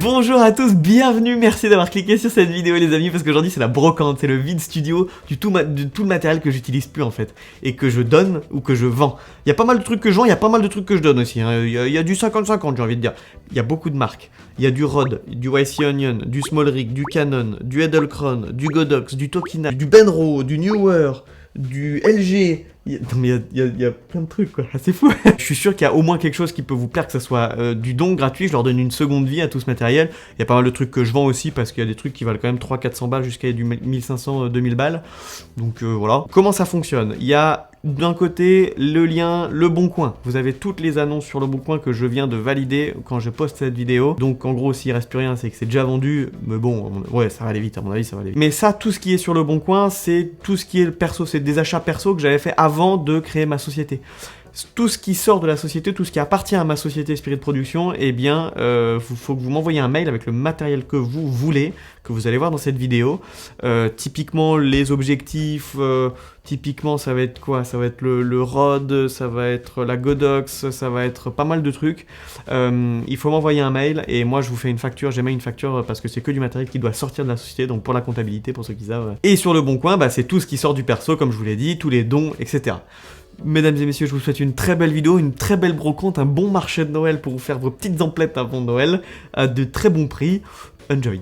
Bonjour à tous, bienvenue, merci d'avoir cliqué sur cette vidéo les amis, parce qu'aujourd'hui c'est la brocante, c'est le vide studio de tout le matériel que j'utilise plus en fait, et que je donne ou que je vends. Il y a pas mal de trucs que je vends, il y a pas mal de trucs que je donne aussi, hein. Il y a du 50-50 j'ai envie de dire. Il y a beaucoup de marques, il y a du Rode, du YC Onion, du Small Rig, du Canon, du Edelkrone, du Godox, du Tokina, du Benro, du Neewer, du LG... Il y a plein de trucs quoi, c'est fou. Je suis sûr qu'il y a au moins quelque chose qui peut vous plaire, que ce soit du don gratuit, je leur donne une seconde vie à tout ce matériel. Il y a pas mal de trucs que je vends aussi parce qu'il y a des trucs qui valent quand même 300-400 balles jusqu'à du 1500-2000 balles. Donc voilà. Comment ça fonctionne? Il y a d'un côté le lien Le Bon Coin. Vous avez toutes les annonces sur Le Bon Coin que je viens de valider quand je poste cette vidéo. Donc en gros s'il reste plus rien c'est que c'est déjà vendu. Mais bon, ouais ça va aller vite à mon avis, ça va aller vite. Mais ça, tout ce qui est sur Le Bon Coin, c'est tout ce qui est perso, c'est des achats perso que j'avais fait avant de créer ma société. Tout ce qui sort de la société, tout ce qui appartient à ma société Spirit Production, eh bien, faut que vous m'envoyiez un mail avec le matériel que vous voulez, que vous allez voir dans cette vidéo. Typiquement, les objectifs, typiquement, ça va être quoi? Ça va être le Rode, ça va être la Godox, ça va être pas mal de trucs. Il faut m'envoyer un mail et moi, je vous fais une facture. J'émets une facture parce que c'est que du matériel qui doit sortir de la société, donc pour la comptabilité, pour ceux qui savent. Et sur Le Bon Coin, bah, c'est tout ce qui sort du perso, comme je vous l'ai dit, tous les dons, etc. Mesdames et messieurs, je vous souhaite une très belle vidéo, une très belle brocante, un bon marché de Noël pour vous faire vos petites emplettes avant Noël, à de très bons prix. Enjoy!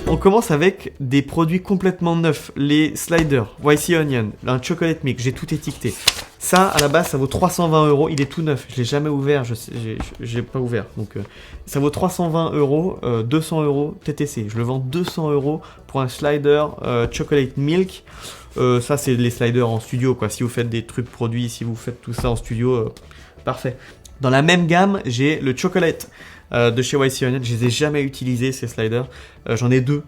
On commence avec des produits complètement neufs, les sliders, YC Onion, un chocolate mix, j'ai tout étiqueté. Ça, à la base, ça vaut 320 €, il est tout neuf, je l'ai jamais ouvert, j'ai pas ouvert, donc ça vaut 320 €, 200 € TTC, je le vends 200 € pour un slider chocolate milk. Ça, c'est les sliders en studio, quoi, si vous faites des trucs produits, si vous faites tout ça en studio, parfait. Dans la même gamme, j'ai le chocolate de chez YC Onion, je les ai jamais utilisés, ces sliders, j'en ai deux,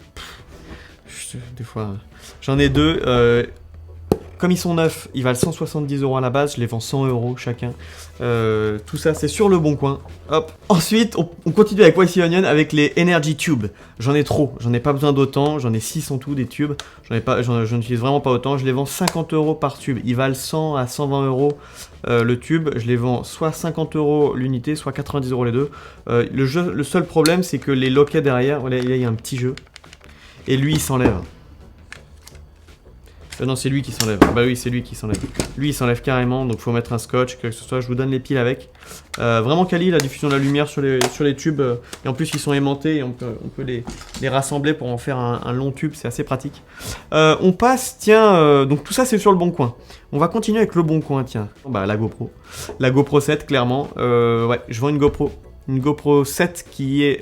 des fois, j'en ai deux, comme ils sont neufs, ils valent 170 € à la base, je les vends 100 € chacun. Tout ça, c'est sur Le Bon Coin. Hop. Ensuite, on continue avec YC Onion avec les Energy Tubes. J'en ai trop, j'en ai pas besoin d'autant, j'en ai 6 en tout des tubes. J'en utilise vraiment pas autant, je les vends 50 € par tube. Ils valent 100 à 120 € le tube. Je les vends soit 50 € l'unité, soit 90 € les deux. Le seul problème, c'est que les loquets derrière, voilà, il y a un petit jeu. Et lui, il s'enlève. Non, c'est lui qui s'enlève. Bah oui, c'est lui qui s'enlève. Lui, il s'enlève carrément, donc faut mettre un scotch, quelque chose que ce soit. Je vous donne les piles avec. Vraiment quali, la diffusion de la lumière sur les tubes. Et en plus, ils sont aimantés et on peut les rassembler pour en faire un long tube. C'est assez pratique. On passe, tiens, donc tout ça, c'est sur Le Bon Coin. On va continuer avec Le Bon Coin, tiens. Bah, la GoPro. La GoPro 7, clairement. Ouais, je vends une GoPro. Une GoPro 7 qui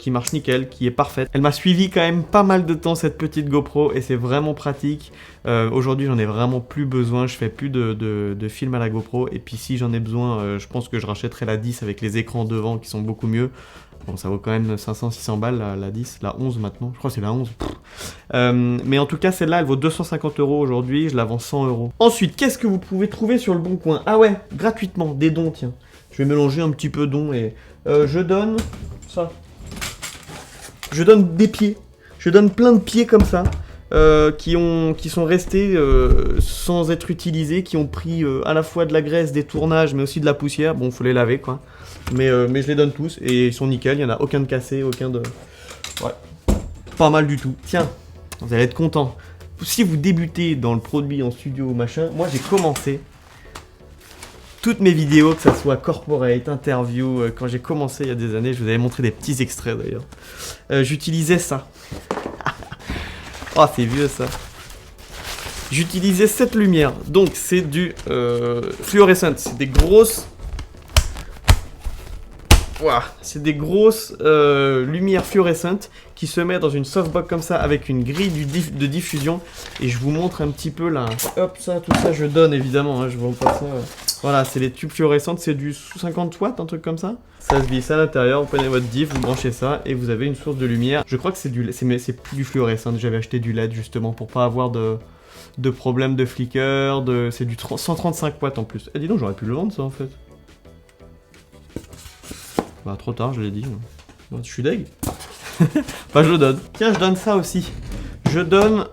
marche nickel, qui est parfaite. Elle m'a suivi quand même pas mal de temps cette petite GoPro et c'est vraiment pratique. Aujourd'hui j'en ai vraiment plus besoin, je fais plus de films à la GoPro et puis si j'en ai besoin, je pense que je rachèterai la 10 avec les écrans devant qui sont beaucoup mieux. Bon ça vaut quand même 500-600 balles la 10, la 11 maintenant, je crois que c'est la 11. Mais en tout cas celle-là elle vaut 250 € aujourd'hui, je la vends 100 €. Ensuite, qu'est-ce que vous pouvez trouver sur Le Bon Coin? Ah ouais, gratuitement, des dons tiens. Je vais mélanger un petit peu dons et... je donne ça. Je donne des pieds. Je donne plein de pieds comme ça qui sont restés sans être utilisés, qui ont pris à la fois de la graisse, des tournages, mais aussi de la poussière. Bon, faut les laver quoi. Mais je les donne tous et ils sont nickel. Il y en a aucun de cassé, aucun de. Ouais. Pas mal du tout. Tiens, vous allez être content. Si vous débutez dans le produit en studio ou machin, moi j'ai commencé. Toutes mes vidéos, que ça soit corporate, interview, quand j'ai commencé il y a des années, je vous avais montré des petits extraits d'ailleurs. J'utilisais ça. Oh, c'est vieux ça. J'utilisais cette lumière. Donc c'est du fluorescent. C'est des grosses... Ouah, c'est des grosses lumières fluorescentes qui se mettent dans une softbox comme ça avec une grille de diffusion. Et je vous montre un petit peu là. Hop, ça, tout ça, je donne évidemment. Hein, je vends pas ça. Voilà, c'est les tubes fluorescentes. C'est du 50 watts, un truc comme ça. Ça se visse à l'intérieur. Vous prenez votre diff, vous branchez ça et vous avez une source de lumière. Je crois que c'est plus du fluorescent. J'avais acheté du LED justement pour pas avoir de problème de flicker. C'est du 135 watts en plus. Et dis donc, j'aurais pu le vendre ça en fait. Bah trop tard, je l'ai dit. Je suis deg. Bah je le donne. Tiens, je donne ça aussi. Je donne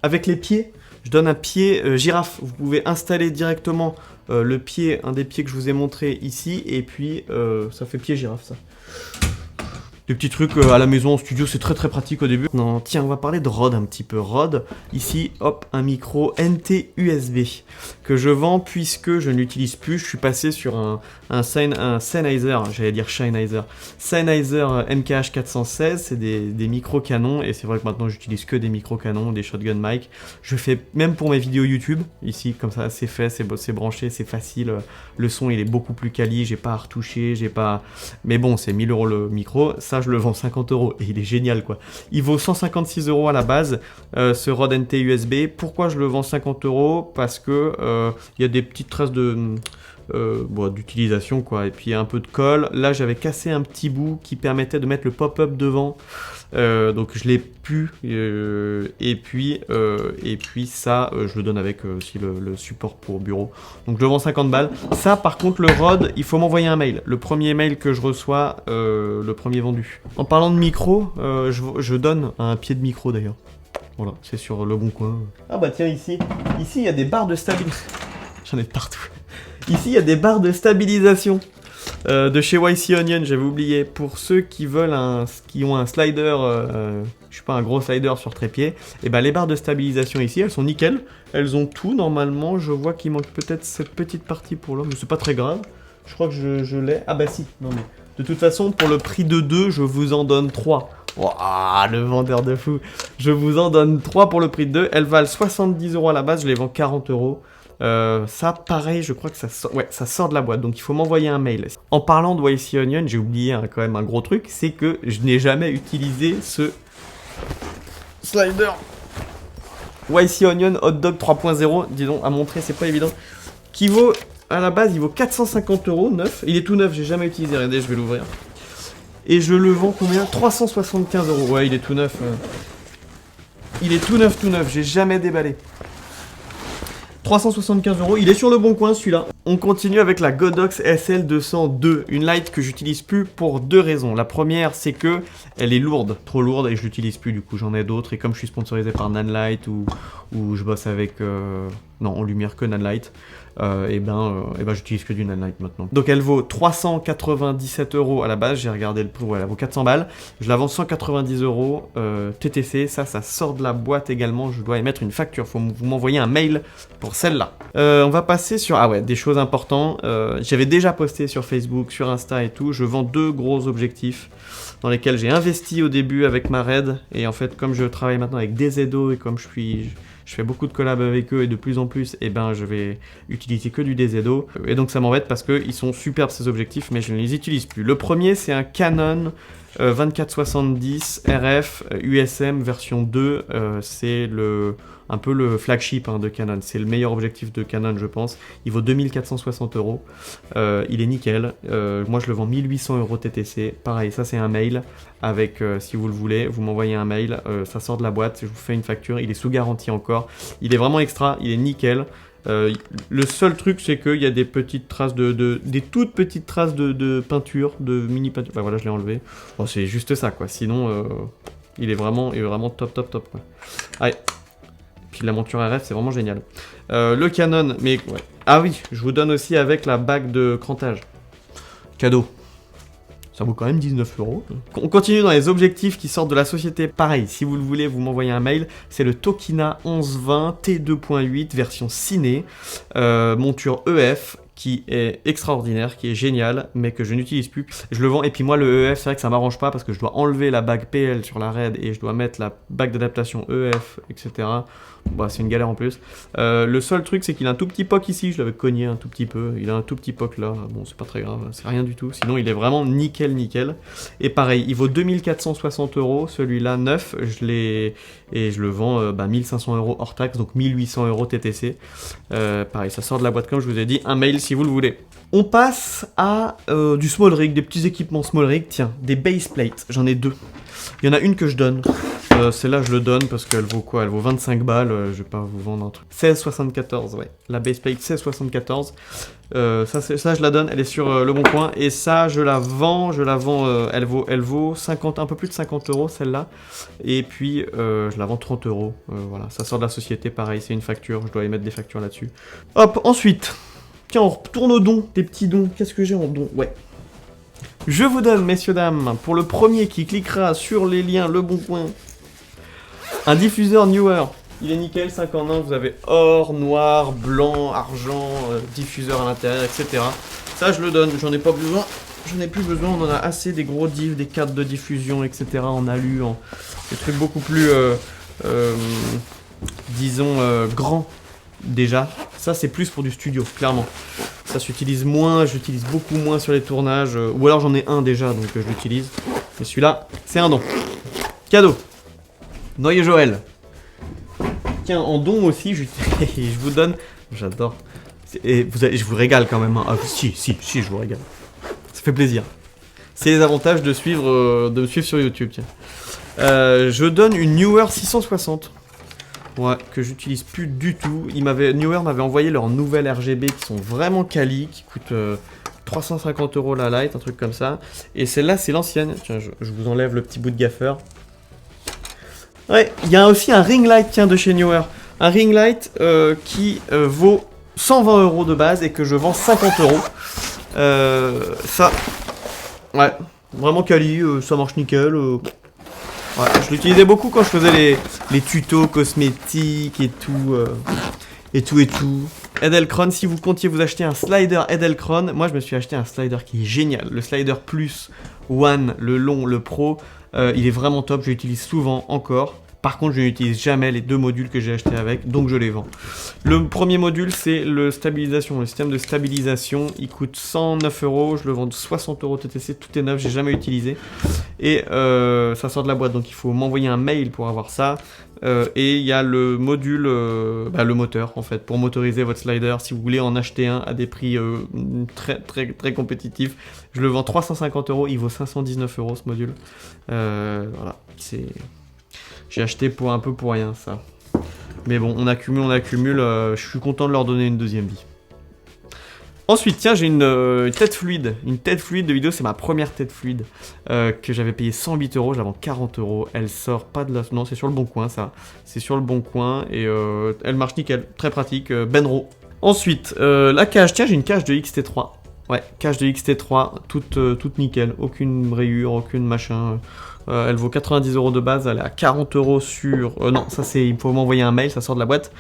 avec les pieds. Je donne un pied girafe. Vous pouvez installer directement le pied, un des pieds que je vous ai montré ici, et puis ça fait pied girafe ça. Des petits trucs à la maison, en studio, c'est très pratique au début. Non, tiens, on va parler de Rode un petit peu. Rode, ici, hop, un micro NT USB que je vends puisque je ne l'utilise plus. Je suis passé sur un Sennheiser, j'allais dire Sennheiser MKH 416, c'est des micros canons et c'est vrai que maintenant j'utilise que des micros canons, des shotgun mic. Je fais même pour mes vidéos YouTube, ici, comme ça, c'est fait, c'est branché, c'est facile. Le son, il est beaucoup plus quali, j'ai pas à retoucher, j'ai pas... Mais bon, c'est 1000 € le micro, ça je le vends 50 € et il est génial quoi. Il vaut 156 € à la base, ce Rode NT USB. Pourquoi je le vends 50 €? Parce que il y a des petites traces d'utilisation quoi, et puis un peu de colle. Là j'avais cassé un petit bout qui permettait de mettre le pop-up devant, donc je l'ai pu, et puis ça je le donne avec aussi le support pour bureau, donc je le vends 50 balles. Ça par contre le Rode, il faut m'envoyer un mail, le premier mail que je reçois, le premier vendu. En parlant de micro, je donne un pied de micro d'ailleurs, voilà, c'est sur le bon coin. Ah bah tiens, ici il y a des barres de stabilisation. J'en ai partout. Ici, il y a des barres de stabilisation de chez YC Onion, j'avais oublié. Pour ceux qui veulent qui ont un slider, je sais pas, un gros slider sur trépied, et ben les barres de stabilisation ici, elles sont nickel. Elles ont tout normalement. Je vois qu'il manque peut-être cette petite partie pour l'homme, mais c'est pas très grave. Je crois que je l'ai. Ah bah si, non mais de toute façon, pour le prix de 2, je vous en donne 3. Wouah, le vendeur de fou. Je vous en donne 3 pour le prix de 2. Elles valent 70 € à la base, je les vends 40 €. Ça, pareil, je crois que ça sort de la boîte, donc il faut m'envoyer un mail. En parlant de YC Onion, j'ai oublié quand même un gros truc, c'est que je n'ai jamais utilisé ce slider YC Onion Hot Dog 3.0, disons, à montrer, c'est pas évident, qui vaut, à la base, il vaut 450 € neuf. Il est tout neuf, j'ai jamais utilisé, regardez, je vais l'ouvrir. Et je le vends combien? 375 €. Ouais, il est tout neuf. Il est tout neuf, j'ai jamais déballé. 375 €, il est sur le bon coin celui-là. On continue avec la Godox SL202, une light que j'utilise plus pour 2 raisons. La première, c'est que elle est lourde, trop lourde, et je l'utilise plus, du coup j'en ai d'autres. Et comme je suis sponsorisé par Nanlite ou je bosse avec non, en lumière que Nanlite, et ben j'utilise que du Nanlite maintenant. Donc elle vaut 397 € à la base, j'ai regardé le prix, voilà, elle vaut 400 balles. Je la vends 190 € TTC, ça sort de la boîte également, je dois émettre une facture, faut vous m'envoyer un mail pour celle-là. On va passer sur, ah ouais, des choses importantes. J'avais déjà posté sur Facebook, sur Insta et tout, je vends 2 gros objectifs dans lesquels j'ai investi au début avec ma Red, et en fait comme je travaille maintenant avec DZO et comme je fais beaucoup de collabs avec eux et de plus en plus, et ben je vais utiliser que du DZO. Et donc ça m'embête parce qu'ils sont superbes ces objectifs, mais je ne les utilise plus. Le premier, c'est un Canon 24-70 RF USM version 2. C'est un peu le flagship de Canon. C'est le meilleur objectif de Canon, je pense. Il vaut 2460 €. Il est nickel. Moi, je le vends 1800 € TTC. Pareil, ça c'est un mail avec, si vous le voulez, vous m'envoyez un mail. Ça sort de la boîte, je vous fais une facture. Il est sous garantie encore. Il est vraiment extra, il est nickel. Le seul truc, c'est qu'il y a des petites traces des toutes petites traces de peinture, de mini peinture. Enfin, voilà, je l'ai enlevé. Bon, c'est juste ça, quoi. Sinon, il est vraiment top, quoi. Allez. Puis la monture RF, c'est vraiment génial. Le Canon, mais ouais. Ah oui, je vous donne aussi avec la bague de crantage. Cadeau. Ça vaut quand même 19 €. On continue dans les objectifs qui sortent de la société. Pareil, si vous le voulez, vous m'envoyez un mail. C'est le Tokina 1120 T2.8 version ciné. Monture EF qui est extraordinaire, qui est génial, mais que je n'utilise plus. Je le vends, et puis moi le EF, c'est vrai que ça m'arrange pas parce que je dois enlever la bague PL sur la RAID et je dois mettre la bague d'adaptation EF, etc. Bah, c'est une galère en plus. Le seul truc, c'est qu'il a un tout petit POC ici, je l'avais cogné un tout petit peu, il a un tout petit POC là, bon c'est pas très grave, c'est rien du tout, sinon il est vraiment nickel. Et pareil, il vaut 2460 €, celui-là neuf, et je le vends 1500 € hors taxe, donc 1800 € TTC. Pareil, ça sort de la boîte comme je vous ai dit, un mail si vous le voulez. On passe à du small rig, des petits équipements small rig, tiens, des base plates, j'en ai 2. Il y en a une que je donne, celle-là, je le donne parce qu'elle vaut quoi? Elle vaut 25 balles. Je vais pas vous vendre un truc. 16,74, ouais. La base plate 16,74. Ça, je la donne. Elle est sur Le Bon Coin. Et ça, je la vends. Elle vaut 50, un peu plus de 50 € celle-là. Et puis, je la vends 30 €. Voilà, ça sort de la société. Pareil, c'est une facture. Je dois émettre des factures là-dessus. Hop, ensuite. Tiens, on retourne aux dons. Des petits dons. Qu'est-ce que j'ai en dons? Ouais. Je vous donne, messieurs, dames, pour le premier qui cliquera sur les liens Le Bon Coin, un diffuseur Neewer. Il est nickel, 5 en 1. Vous avez or, noir, blanc, argent, diffuseur à l'intérieur, etc. Ça, je le donne. J'en ai pas besoin. J'en ai plus besoin. On en a assez des gros diffs, des cadres de diffusion, etc. En alu, des trucs beaucoup plus, disons, grands. Déjà, ça c'est plus pour du studio, clairement. Ça s'utilise moins, j'utilise beaucoup moins sur les tournages. Ou alors j'en ai un déjà, donc je l'utilise. Mais celui-là, c'est un don. Cadeau. Noyer Joël. Tiens, en don aussi, je vous donne. J'adore. Et je vous régale quand même. Hein. Ah, si, je vous régale. Ça fait plaisir. C'est les avantages de me suivre sur YouTube. Tiens. Je donne une Neewer 660. Ouais, que j'utilise plus du tout. Neewer m'avait envoyé leurs nouvelles RGB qui sont vraiment quali, qui coûtent 350 € la light, un truc comme ça. Et celle-là, c'est l'ancienne. Tiens, je vous enlève le petit bout de gaffeur. Ouais, il y a aussi un ring light, tiens, de chez Neewer. Un ring light qui vaut 120 € de base et que je vends 50 €. Ça, ouais, vraiment quali, ça marche nickel. Ouais, je l'utilisais beaucoup quand je faisais les tutos cosmétiques et tout. Edelkrone, si vous comptiez vous acheter un slider Edelkrone, moi je me suis acheté un slider qui est génial. Le slider Plus One, le long, le pro, il est vraiment top, je l'utilise souvent encore. Par contre, je n'utilise jamais les deux modules que j'ai achetés avec, donc je les vends. Le premier module, c'est le système de stabilisation. Il coûte 109 €, je le vends 60 € TTC, tout est neuf, j'ai jamais utilisé. Et ça sort de la boîte, donc il faut m'envoyer un mail pour avoir ça. Et il y a le module, le moteur en fait, pour motoriser votre slider. Si vous voulez en acheter un à des prix très compétitifs, je le vends 350 €, il vaut 519 € ce module. Voilà, j'ai acheté pour un peu pour rien ça. Mais bon, on accumule, je suis content de leur donner une deuxième vie. Ensuite, tiens, j'ai une tête fluide. Une tête fluide de vidéo, c'est ma première tête fluide que j'avais payé 108 €, je la vends 40 €. Elle sort pas de la... Non, c'est sur Le Bon Coin ça. C'est sur Le Bon Coin et elle marche nickel, très pratique. Benro. Ensuite, la cage, tiens, j'ai une cage de XT3. Ouais, cage de XT3, toute nickel, aucune rayure, aucune machin. Elle vaut 90 € de base, elle est à 40 € sur... non, ça c'est... Il faut m'envoyer un mail, ça sort de la boîte.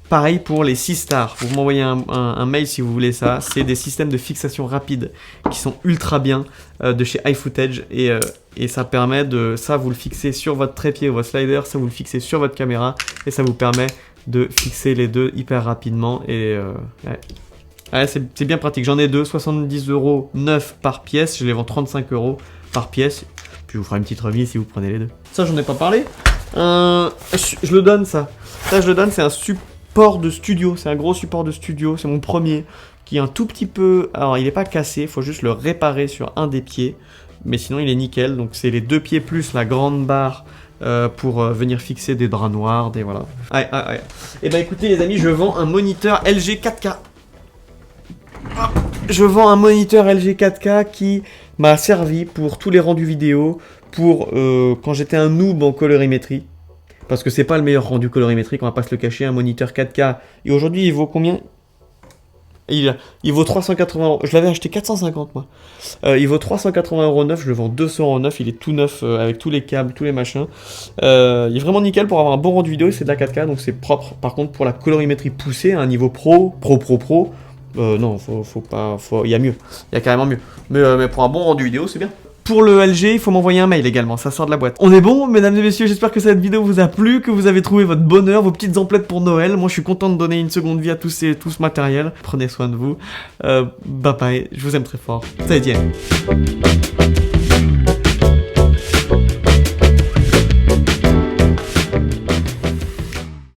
Pareil pour les 6 stars, vous m'envoyez un mail si vous voulez ça. C'est des systèmes de fixation rapide qui sont ultra bien de chez iFootage et ça permet de... Ça, vous le fixez sur votre trépied ou votre slider, ça vous le fixez sur votre caméra et ça vous permet de fixer les deux hyper rapidement et... Ouais, c'est bien pratique, j'en ai deux, 70 € neuf par pièce, je les vends 35 € par pièce, puis je vous ferai une petite remise si vous prenez les deux. Ça j'en ai pas parlé, je le donne ça, je le donne, c'est un support de studio, c'est un gros support de studio, c'est mon premier, qui est un tout petit peu, alors il est pas cassé, il faut juste le réparer sur un des pieds, mais sinon il est nickel, donc c'est les deux pieds plus la grande barre pour venir fixer des draps noirs, des voilà. Et ben écoutez les amis, je vends un moniteur LG 4K. Je vends un moniteur LG 4K qui m'a servi pour tous les rendus vidéo, pour quand j'étais un noob en colorimétrie. Parce que c'est pas le meilleur rendu colorimétrique, on va pas se le cacher, un moniteur 4K. Et aujourd'hui, il vaut combien ? Il vaut 380 €. Je l'avais acheté 450 moi. Il vaut 380 € neuf, je le vends 200 € neuf, il est tout neuf avec tous les câbles, tous les machins. Il est vraiment nickel pour avoir un bon rendu vidéo, c'est de la 4K, donc c'est propre. Par contre, pour la colorimétrie poussée, à un niveau pro, non, il y a mieux, il y a carrément mieux. Mais pour un bon rendu vidéo, c'est bien. Pour le LG, il faut m'envoyer un mail également, ça sort de la boîte. On est bon, mesdames et messieurs, j'espère que cette vidéo vous a plu, que vous avez trouvé votre bonheur, vos petites emplettes pour Noël. Moi, je suis content de donner une seconde vie à tout ce matériel. Prenez soin de vous. Bye bye, je vous aime très fort. Ça y est.